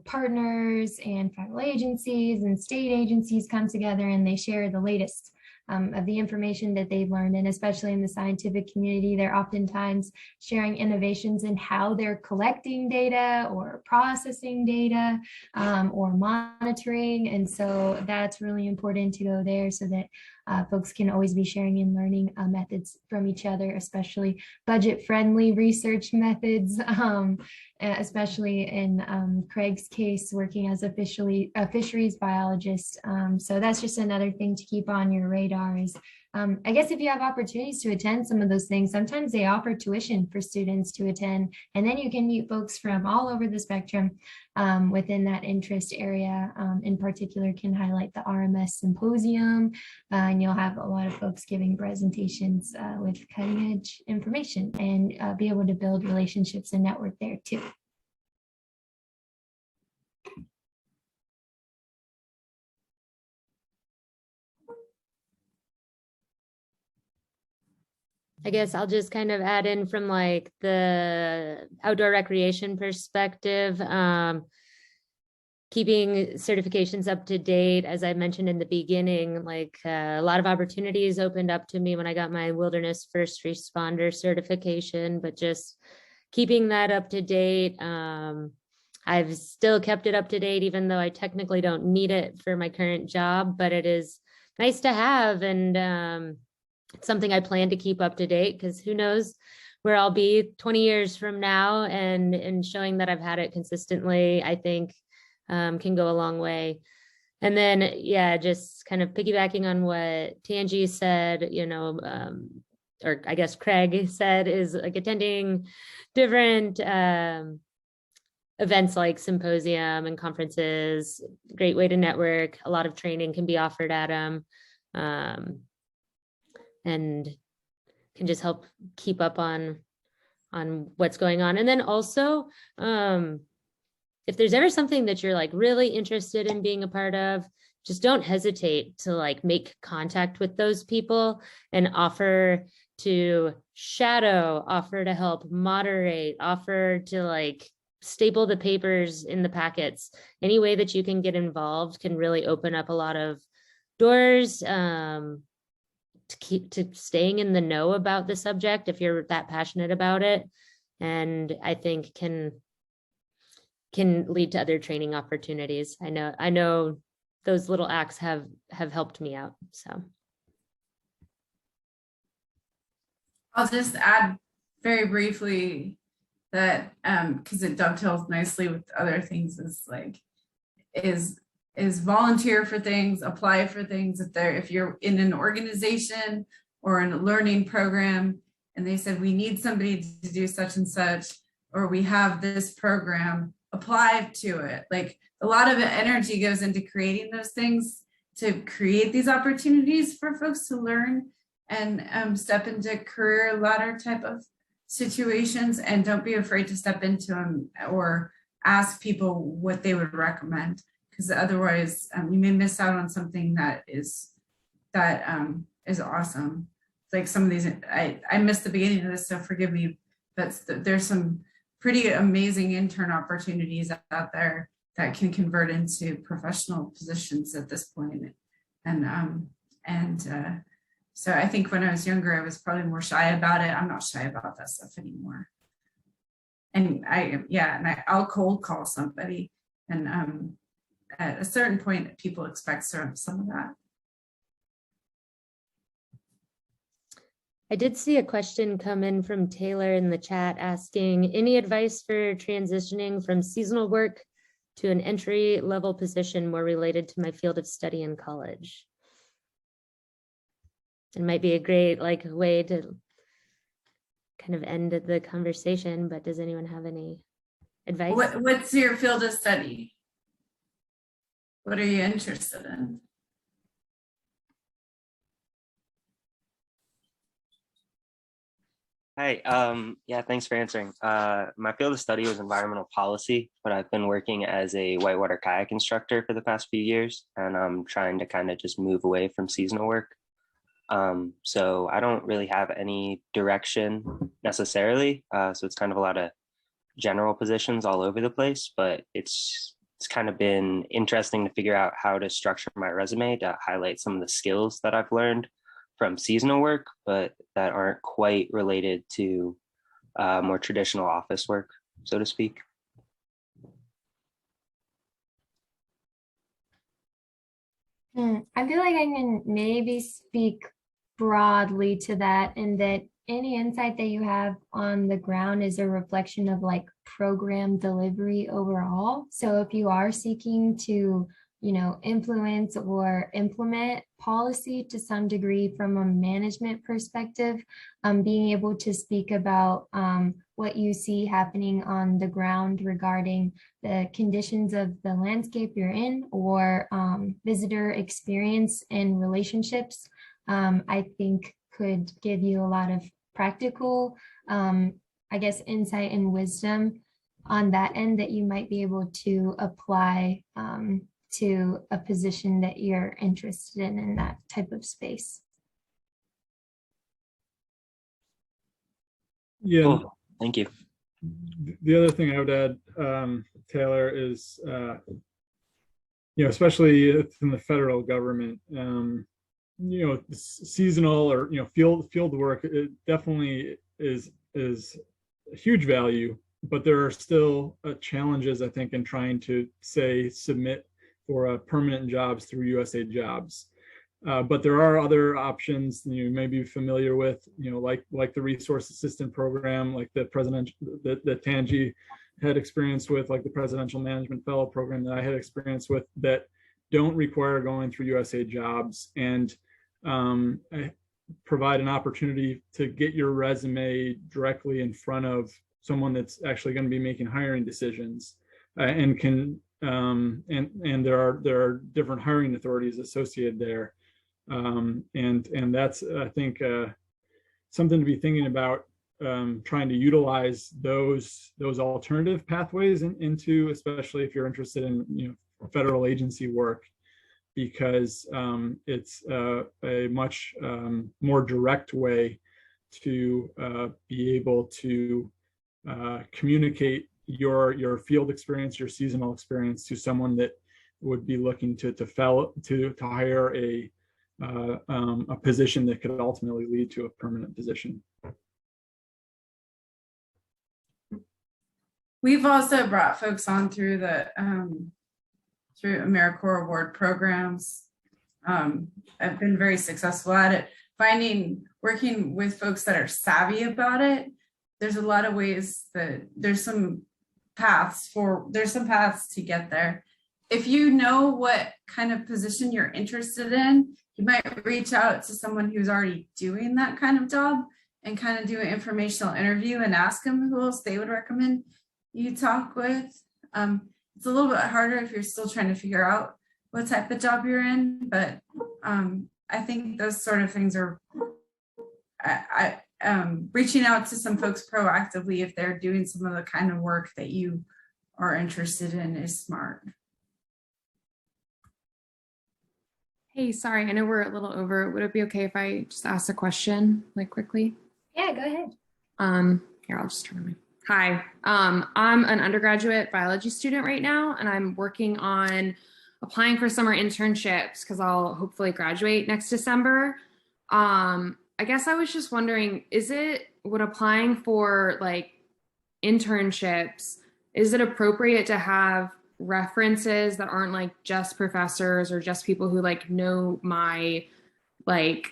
partners and federal agencies and state agencies come together and they share the latest of the information that they've learned. And especially in the scientific community, they're oftentimes sharing innovations in how they're collecting data or processing data or monitoring. And so that's really important to go there so that folks can always be sharing and learning methods from each other, especially budget-friendly research methods, especially in Craig's case, working as a fisheries biologist. So that's just another thing to keep on your radar is, I guess if you have opportunities to attend some of those things, sometimes they offer tuition for students to attend, and then you can meet folks from all over the spectrum within that interest area. In particular, can highlight the RMS Symposium, and you'll have a lot of folks giving presentations with cutting edge information and be able to build relationships and network there too. I guess I'll just kind of add in from like the outdoor recreation perspective, keeping certifications up to date. As I mentioned in the beginning, like a lot of opportunities opened up to me when I got my wilderness first responder certification, but just keeping that up to date. I've still kept it up to date, even though I technically don't need it for my current job, but it is nice to have. And it's something I plan to keep up to date because who knows where I'll be 20 years from now, and showing that I've had it consistently, I think can go a long way. And then, yeah, just kind of piggybacking on what Tanji said, or I guess Craig said, is like attending different events like symposium and conferences, great way to network. A lot of training can be offered at them. And can just help keep up on what's going on. And then also, if there's ever something that you're like really interested in being a part of, just don't hesitate to like make contact with those people and offer to shadow, offer to help moderate, offer to like staple the papers in the packets. Any way that you can get involved can really open up a lot of doors, to keep to staying in the know about the subject if you're that passionate about it, and I think can lead to other training opportunities. I know those little acts have helped me out. So I'll just add very briefly that because it dovetails nicely with other things, is volunteer for things, apply for things. If you're in an organization or in a learning program and they said, we need somebody to do such and such, or we have this program, apply to it. Like a lot of energy goes into creating those things to create these opportunities for folks to learn and step into career ladder type of situations, and don't be afraid to step into them or ask people what they would recommend. Because otherwise you may miss out on something that is awesome. Like some of these, I missed the beginning of this, so forgive me, but there's some pretty amazing intern opportunities out there that can convert into professional positions at this point. And so I think when I was younger, I was probably more shy about it. I'm not shy about that stuff anymore. And I'll cold call somebody, and at a certain point, people expect some of that. I did see a question come in from Taylor in the chat asking, any advice for transitioning from seasonal work to an entry-level position more related to my field of study in college? It might be a great way to kind of end the conversation, but does anyone have any advice? What's your field of study? What are you interested in? Hi, yeah, thanks for answering. My field of study was environmental policy, but I've been working as a whitewater kayak instructor for the past few years, and I'm trying to kind of just move away from seasonal work. So I don't really have any direction necessarily. So it's kind of a lot of general positions all over the place, but it's kind of been interesting to figure out how to structure my resume to highlight some of the skills that I've learned from seasonal work, but that aren't quite related to more traditional office work, so to speak. I feel like I can maybe speak broadly to that, and that any insight that you have on the ground is a reflection of like program delivery overall. So if you are seeking to, influence or implement policy to some degree from a management perspective, being able to speak about what you see happening on the ground regarding the conditions of the landscape you're in, or visitor experience and relationships, I think could give you a lot of practical, insight and wisdom on that end that you might be able to apply to a position that you're interested in that type of space. Yeah. Cool. Thank you. The other thing I would add, Taylor, is especially in the federal government, seasonal or field work, it definitely is a huge value, but there are still challenges, I think, in trying to submit for permanent jobs through USA Jobs. But there are other options you may be familiar with, like the Resource Assistant Program, like the Tanji had experience with, like the Presidential Management Fellow Program that I had experience with, that don't require going through USA Jobs, and provide an opportunity to get your resume directly in front of someone that's actually going to be making hiring decisions, and there are different hiring authorities associated there. And that's, I think, something to be thinking about, trying to utilize those alternative pathways into, especially if you're interested in federal agency work, because it's a much more direct way to be able to communicate your field experience, your seasonal experience, to someone that would be looking to hire a position that could ultimately lead to a permanent position. We've also brought folks on through the through AmeriCorps award programs. I've been very successful at it, working with folks that are savvy about it. There's a lot of ways that there's some paths to get there. If you know what kind of position you're interested in, you might reach out to someone who's already doing that kind of job and kind of do an informational interview and ask them who else they would recommend you talk with. It's a little bit harder if you're still trying to figure out what type of job you're in, but I think those sort of things are, reaching out to some folks proactively if they're doing some of the kind of work that you are interested in is smart. Hey, sorry, I know we're a little over. Would it be okay if I just ask a question, like, quickly? Yeah, go ahead. Here, I'll just turn on my. Hi, I'm an undergraduate biology student right now, and I'm working on applying for summer internships because I'll hopefully graduate next December. I guess I was just wondering, when applying for like internships, is it appropriate to have references that aren't like just professors or just people who like know my like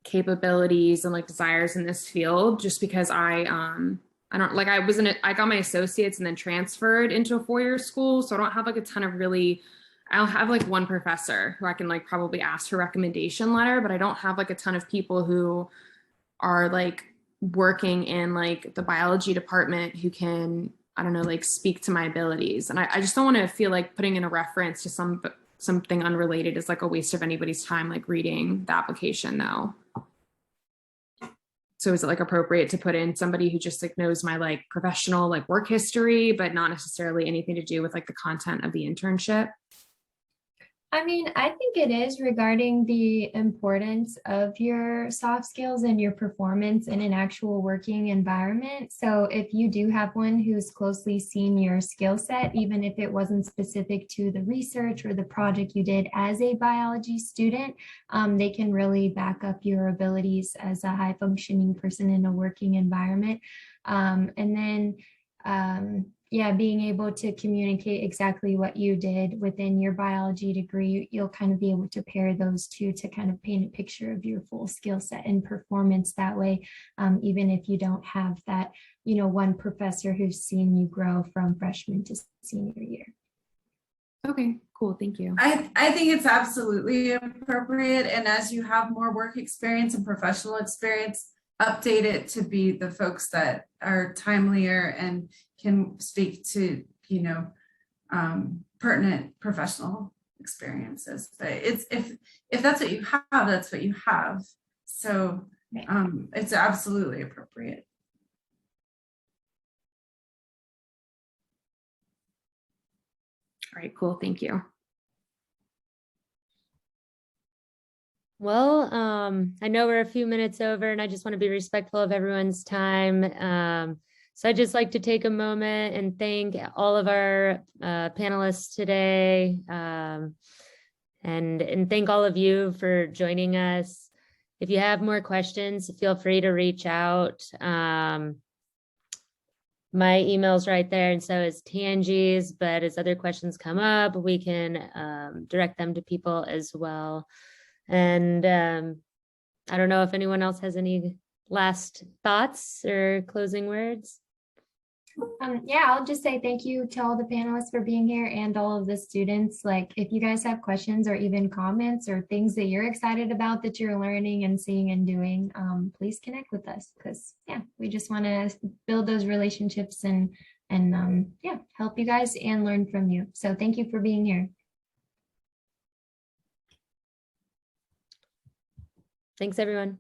capabilities and like desires in this field? Just because I don't like, I got my associates and then transferred into a 4-year school, so I don't have like a ton of I'll have like one professor who I can like probably ask for recommendation letter, but I don't have like a ton of people who are like working in like the biology department who can, I don't know, like speak to my abilities. And I just don't want to feel like putting in a reference to something unrelated is like a waste of anybody's time, like reading the application though. So is it like appropriate to put in somebody who just like knows my like professional like work history, but not necessarily anything to do with like the content of the internship? I mean, I think it is regarding the importance of your soft skills and your performance in an actual working environment. So if you do have one who's closely seen your skill set, even if it wasn't specific to the research or the project you did as a biology student, they can really back up your abilities as a high functioning person in a working environment. And then yeah, being able to communicate exactly what you did within your biology degree, you'll kind of be able to pair those two to kind of paint a picture of your full skill set and performance that way, even if you don't have that, one professor who's seen you grow from freshman to senior year. Okay, cool. Thank you. I think it's absolutely appropriate. And as you have more work experience and professional experience, update it to be the folks that are timelier and can speak to, pertinent professional experiences. But it's if that's what you have, that's what you have. So it's absolutely appropriate. All right, cool. Thank you. Well, I know we're a few minutes over and I just want to be respectful of everyone's time. So I'd just like to take a moment and thank all of our panelists today, and thank all of you for joining us. If you have more questions, feel free to reach out. My email's right there, and so is Tangie's, but as other questions come up, we can direct them to people as well. And I don't know if anyone else has any last thoughts or closing words. Yeah, I'll just say thank you to all the panelists for being here and all of the students. Like, if you guys have questions or even comments or things that you're excited about that you're learning and seeing and doing, please connect with us, because yeah, we just want to build those relationships and yeah, help you guys and learn from you. So thank you for being here. Thanks, everyone.